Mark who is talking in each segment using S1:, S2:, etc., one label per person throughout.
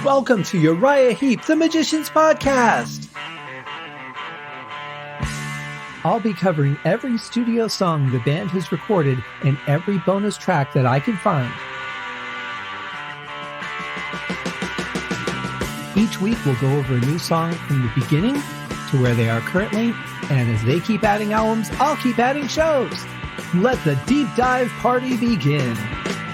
S1: Welcome to Uriah Heep, the Magician's Podcast. I'll be covering every studio song the band has recorded and every bonus track that I can find. Each week we'll go over a new song from the beginning to where they are currently, and as they keep adding albums, I'll keep adding shows. Let the deep dive party begin.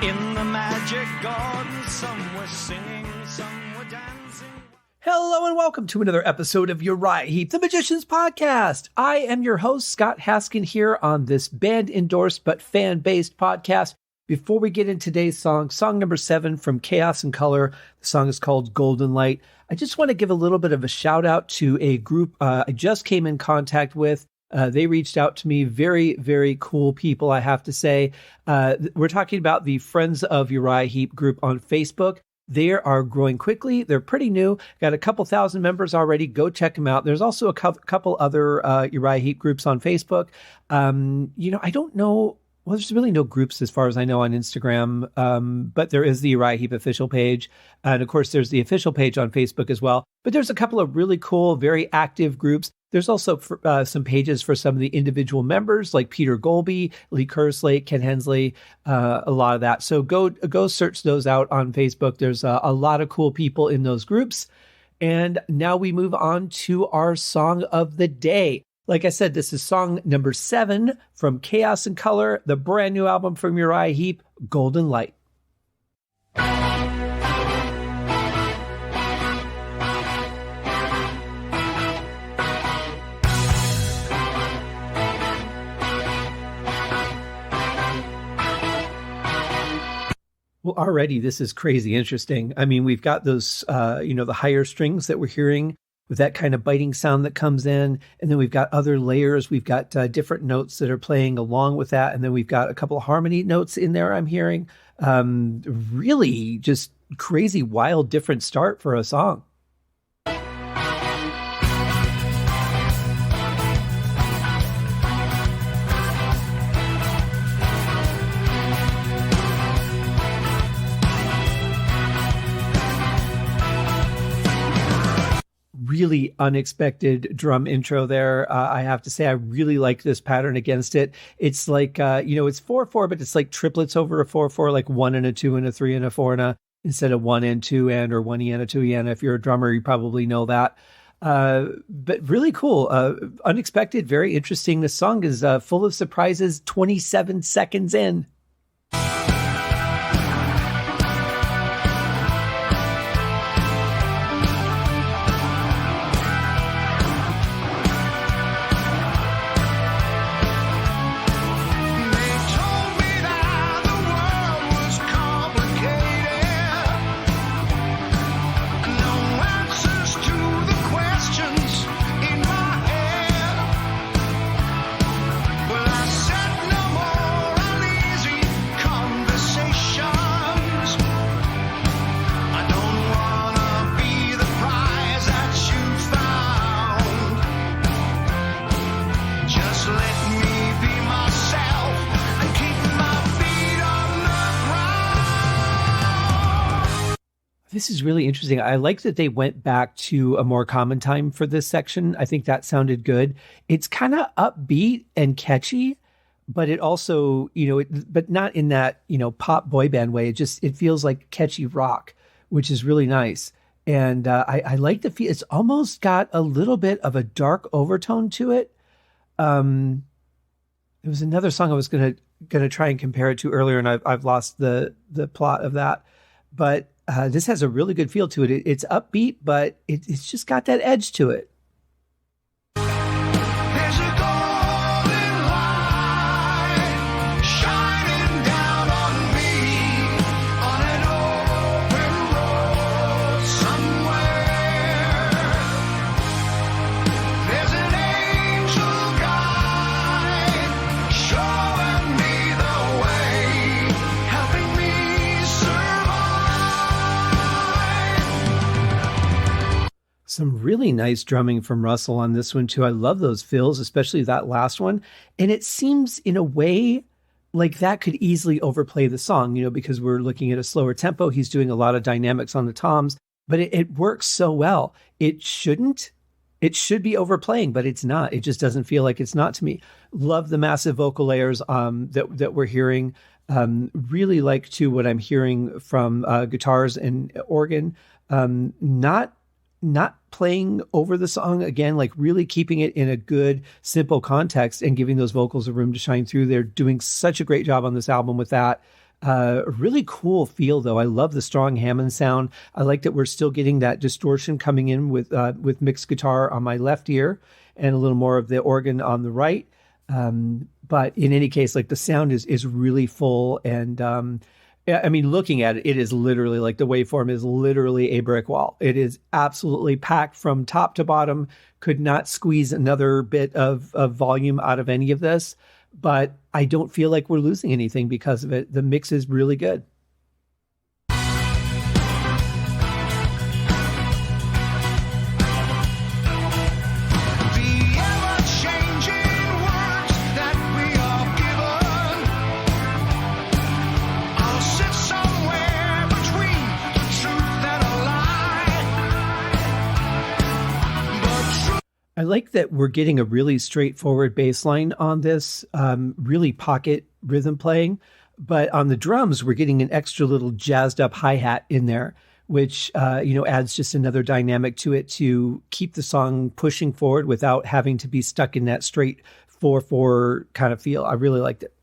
S2: In the magic garden, some were singing, some were dancing.
S1: Hello and welcome to another episode of Uriah Heep, the Magician's Podcast. I am your host, Scott Haskin, here on this band-endorsed but fan-based podcast. Before we get into today's song number 7 from Chaos and Color, the song is called Golden Light. I just want to give a little bit of a shout out to a group I just came in contact with. They reached out to me. Very, very cool people, I have to say. We're talking about the Friends of Uriah Heep group on Facebook. They are growing quickly. They're pretty new. Got a couple thousand members already. Go check them out. There's also a couple other Uriah Heep groups on Facebook. I don't know. Well, there's really no groups as far as I know on Instagram, but there is the Uriah Heep official page. And of course, there's the official page on Facebook as well. But there's a couple of really cool, very active groups. There's also some pages for some of the individual members like Peter Golby, Lee Kerslake, Ken Hensley, a lot of that. So go search those out on Facebook. There's a lot of cool people in those groups. And now we move on to our song of the day. Like I said, this is song number 7 from Chaos and Color, the brand new album from Uriah Heep, Golden Light. Well, already this is crazy interesting. I mean, we've got those, the higher strings that we're hearing with that kind of biting sound that comes in. And then we've got other layers. We've got different notes that are playing along with that. And then we've got a couple of harmony notes in there I'm hearing. Really just crazy, wild, different start for a song. Really unexpected drum intro there. I have to say, I really like this pattern against it. It's like, it's 4/4, but it's like triplets over a 4/4, like 1 and a 2 and a 3 and a 4 and a, instead of 1 and 2 and, or 1 and a 2 and. If you're a drummer, you probably know that. But really cool, unexpected, very interesting. The song is full of surprises, 27 seconds in. This is really interesting. I like that they went back to a more common time for this section. I think that sounded good. It's kind of upbeat and catchy, but it also, but not in that, pop boy band way. It feels like catchy rock, which is really nice. And I like the feel. It's almost got a little bit of a dark overtone to it. There was another song I was gonna try and compare it to earlier, and I've lost the plot of that. But this has a really good feel to it. It's upbeat, but it's just got that edge to it. Some really nice drumming from Russell on this one too. I love those fills, especially that last one. And it seems in a way like that could easily overplay the song, because we're looking at a slower tempo. He's doing a lot of dynamics on the toms. but it works so well. It shouldn't. It should be overplaying, but it's not. It just doesn't feel like it's not to me. Love the massive vocal layers that we're hearing. Really like too what I'm hearing from guitars and organ. Not playing over the song again, like really keeping it in a good, simple context and giving those vocals a room to shine through. They're doing such a great job on this album with that. Really cool feel though. I love the strong Hammond sound. I like that we're still getting that distortion coming in with mixed guitar on my left ear and a little more of the organ on the right. But in any case, like the sound is really full. And, I mean, looking at it, it is literally like the waveform is literally a brick wall. It is absolutely packed from top to bottom. Could not squeeze another bit of volume out of any of this, but I don't feel like we're losing anything because of it. The mix is really good. I like that we're getting a really straightforward bass line on this, really pocket rhythm playing. But on the drums, we're getting an extra little jazzed up hi-hat in there, which, adds just another dynamic to it to keep the song pushing forward without having to be stuck in that straight 4/4 kind of feel. I really liked it.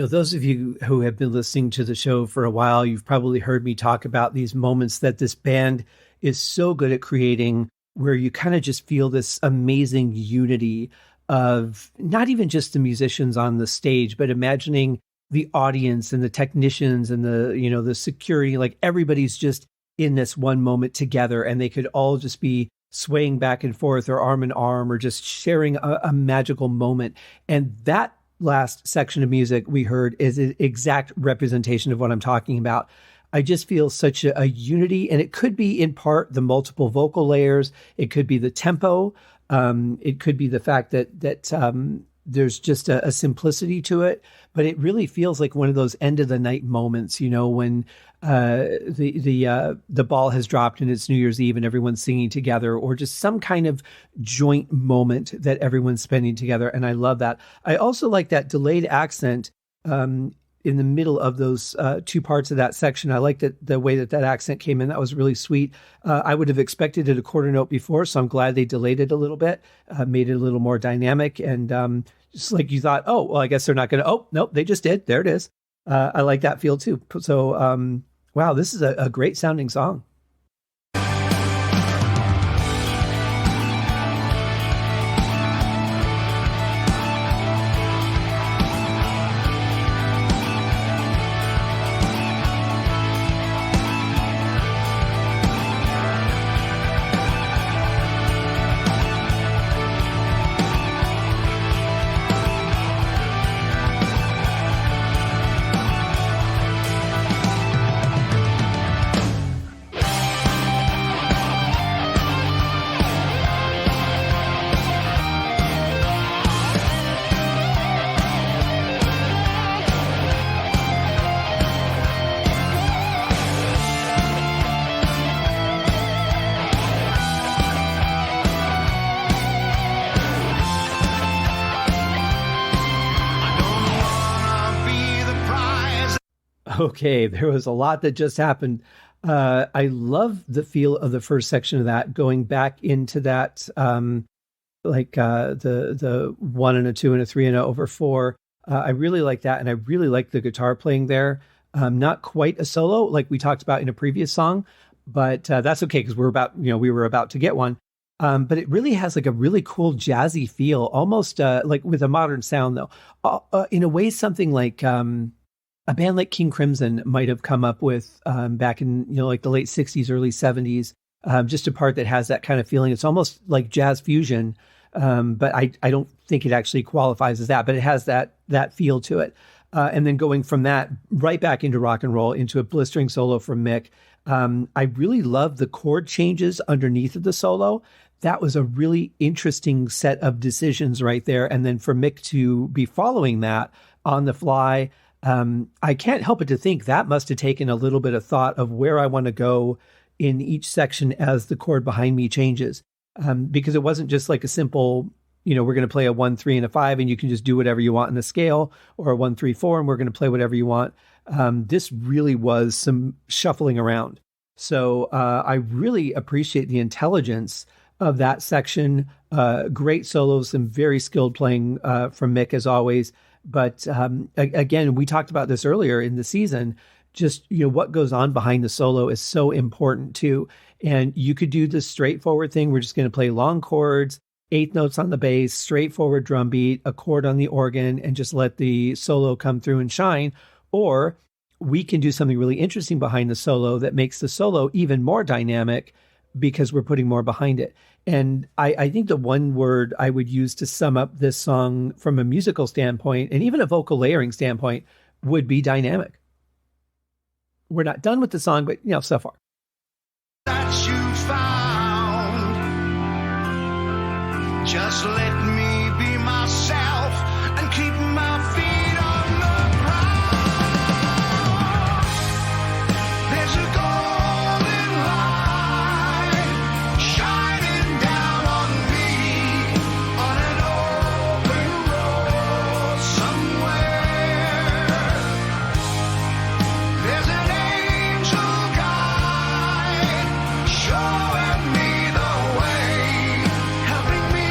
S1: Those of you who have been listening to the show for a while, you've probably heard me talk about these moments that this band is so good at creating, where you kind of just feel this amazing unity of not even just the musicians on the stage, but imagining the audience and the technicians and the security, like everybody's just in this one moment together, and they could all just be swaying back and forth or arm in arm or just sharing a magical moment. And that last section of music we heard is an exact representation of what I'm talking about. I just feel such a unity, and it could be in part the multiple vocal layers. It could be the tempo. It could be the fact that there's just a simplicity to it, but it really feels like one of those end of the night moments, when the ball has dropped and it's New Year's Eve and everyone's singing together, or just some kind of joint moment that everyone's spending together. And I love that. I also like that delayed accent in the middle of those two parts of that section. I like the way that accent came in. That was really sweet. I would have expected it a quarter note before, so I'm glad they delayed it a little bit, made it a little more dynamic. And just like you thought, oh, well, I guess they're not going to, oh, nope, they just did. There it is. I like that feel too. So, wow, this is a great sounding song. Okay, there was a lot that just happened. I love the feel of the first section of that, going back into that, the 1 and a 2 and a 3 and a over 4. I really like that, and I really like the guitar playing there. Not quite a solo like we talked about in a previous song, but that's okay because we were about to get one. But it really has like a really cool jazzy feel, almost like with a modern sound though. In a way, something like a band like King Crimson might have come up with back in like the late 60s, early 70s. Just a part that has that kind of feeling. It's almost like jazz fusion, but I don't think it actually qualifies as that. But it has that feel to it. And then going from that right back into rock and roll, into a blistering solo from Mick. I really love the chord changes underneath of the solo. That was a really interesting set of decisions right there. And then for Mick to be following that on the fly, I can't help but to think that must have taken a little bit of thought of where I want to go in each section as the chord behind me changes. Because it wasn't just like a simple, we're going to play a 1, 3, and a 5, and you can just do whatever you want in the scale, or a 1, 3, 4, and we're going to play whatever you want. This really was some shuffling around. So I really appreciate the intelligence of that section. Great solos, some very skilled playing from Mick as always. But again, we talked about this earlier in the season, just, what goes on behind the solo is so important too. And you could do the straightforward thing. We're just going to play long chords, 8th notes on the bass, straightforward drum beat, a chord on the organ, and just let the solo come through and shine. Or we can do something really interesting behind the solo that makes the solo even more dynamic because we're putting more behind it. And I think the one word I would use to sum up this song from a musical standpoint and even a vocal layering standpoint would be dynamic. We're not done with the song, but so far.
S2: That you found. Just let me be myself and keep my feet on the ground. There's a golden light shining down on me on an open road somewhere. There's an angel guide showing me the way, helping me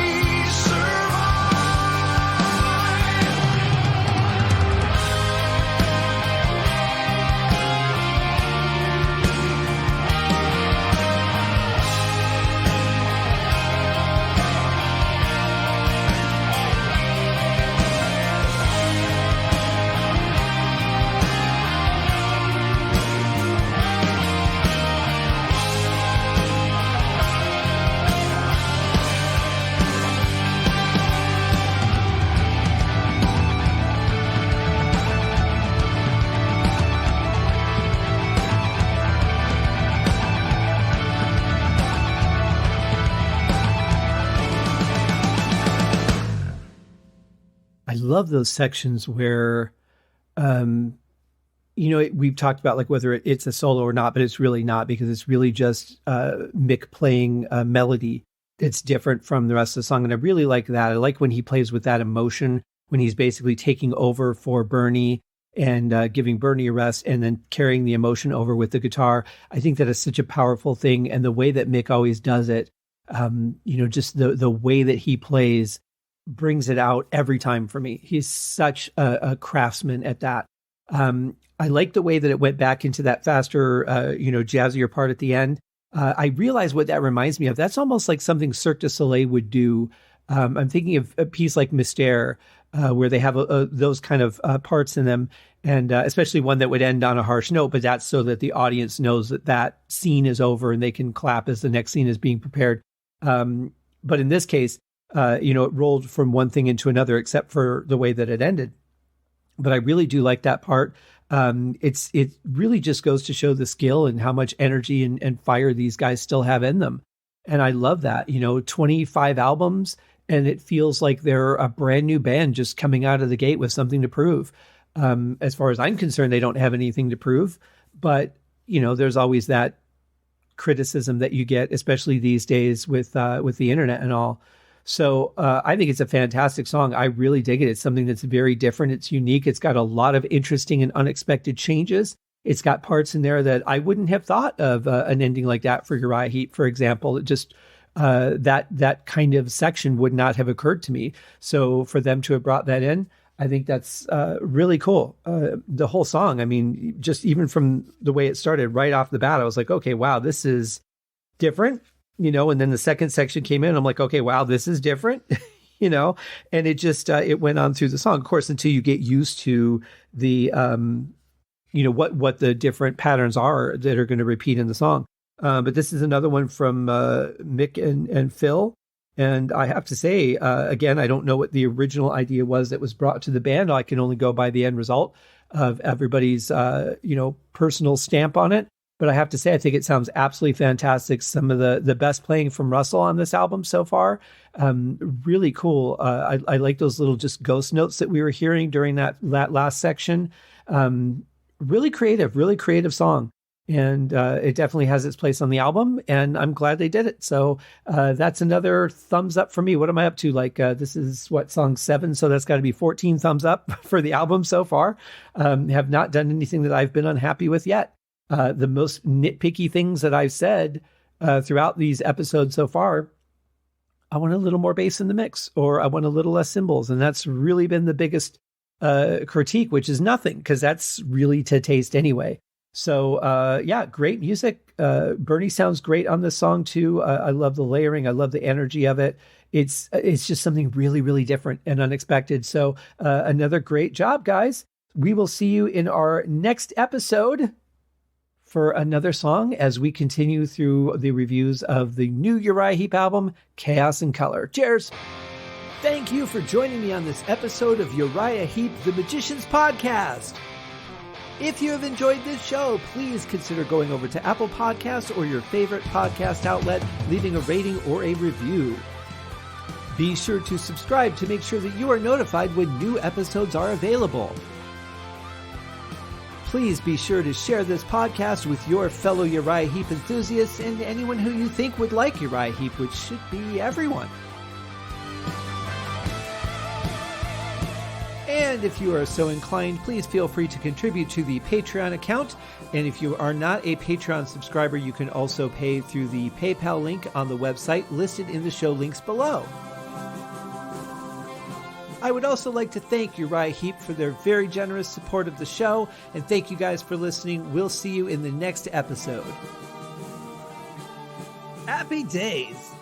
S1: I love those sections where, we've talked about like whether it's a solo or not, but it's really not, because it's really just Mick playing a melody that's different from the rest of the song. And I really like that. I like when he plays with that emotion, when he's basically taking over for Bernie and giving Bernie a rest and then carrying the emotion over with the guitar. I think that is such a powerful thing. And the way that Mick always does it, just the way that he plays brings it out every time for me. He's such a craftsman at that. I like the way that it went back into that faster, jazzier part at the end. I realize what that reminds me of. That's almost like something Cirque du Soleil would do. I'm thinking of a piece like Mystère, where they have those kind of parts in them, and especially one that would end on a harsh note, but that's so that the audience knows that scene is over and they can clap as the next scene is being prepared. But in this case, it rolled from one thing into another, except for the way that it ended. But I really do like that part. It really just goes to show the skill and how much energy and fire these guys still have in them. And I love that, 25 albums, and it feels like they're a brand new band just coming out of the gate with something to prove. As far as I'm concerned, they don't have anything to prove, but there's always that criticism that you get, especially these days with the internet and all. So I think it's a fantastic song. I really dig it. It's something that's very different. It's unique. It's got a lot of interesting and unexpected changes. It's got parts in there that I wouldn't have thought of an ending like that for Uriah Heep, for example. It just that kind of section would not have occurred to me. So for them to have brought that in, I think that's really cool. The whole song, I mean, just even from the way it started right off the bat, I was like, okay, wow, this is different, and then the second section came in. I'm like, okay, wow, this is different, and it just, it went on through the song, of course, until you get used to the, what the different patterns are that are going to repeat in the song. But this is another one from Mick and Phil. And I have to say, again, I don't know what the original idea was that was brought to the band. I can only go by the end result of everybody's, personal stamp on it. But I have to say, I think it sounds absolutely fantastic. Some of the best playing from Russell on this album so far. Really cool. I like those little just ghost notes that we were hearing during that last section. Really creative song. And it definitely has its place on the album, and I'm glad they did it. So that's another thumbs up for me. What am I up to? This is song 7, so that's got to be 14 thumbs up for the album so far. Have not done anything that I've been unhappy with yet. The most nitpicky things that I've said throughout these episodes so far, I want a little more bass in the mix, or I want a little less cymbals, and that's really been the biggest critique, which is nothing, because that's really to taste anyway. So, great music. Bernie sounds great on this song too. I love the layering. I love the energy of it. It's just something really, really different and unexpected. So, another great job, guys. We will see you in our next episode for another song as we continue through the reviews of the new Uriah Heep album, Chaos in Color. Cheers. Thank you for joining me on this episode of Uriah Heep, the Magicians Podcast. If you have enjoyed this show, please consider going over to Apple Podcasts or your favorite podcast outlet, leaving a rating or a review. Be sure to subscribe to make sure that you are notified when new episodes are available. Please be sure to share this podcast with your fellow Uriah Heep enthusiasts and anyone who you think would like Uriah Heep, which should be everyone. And if you are so inclined, please feel free to contribute to the Patreon account. And if you are not a Patreon subscriber, you can also pay through the PayPal link on the website listed in the show links below. I would also like to thank Uriah Heep for their very generous support of the show. And thank you guys for listening. We'll see you in the next episode. Happy days!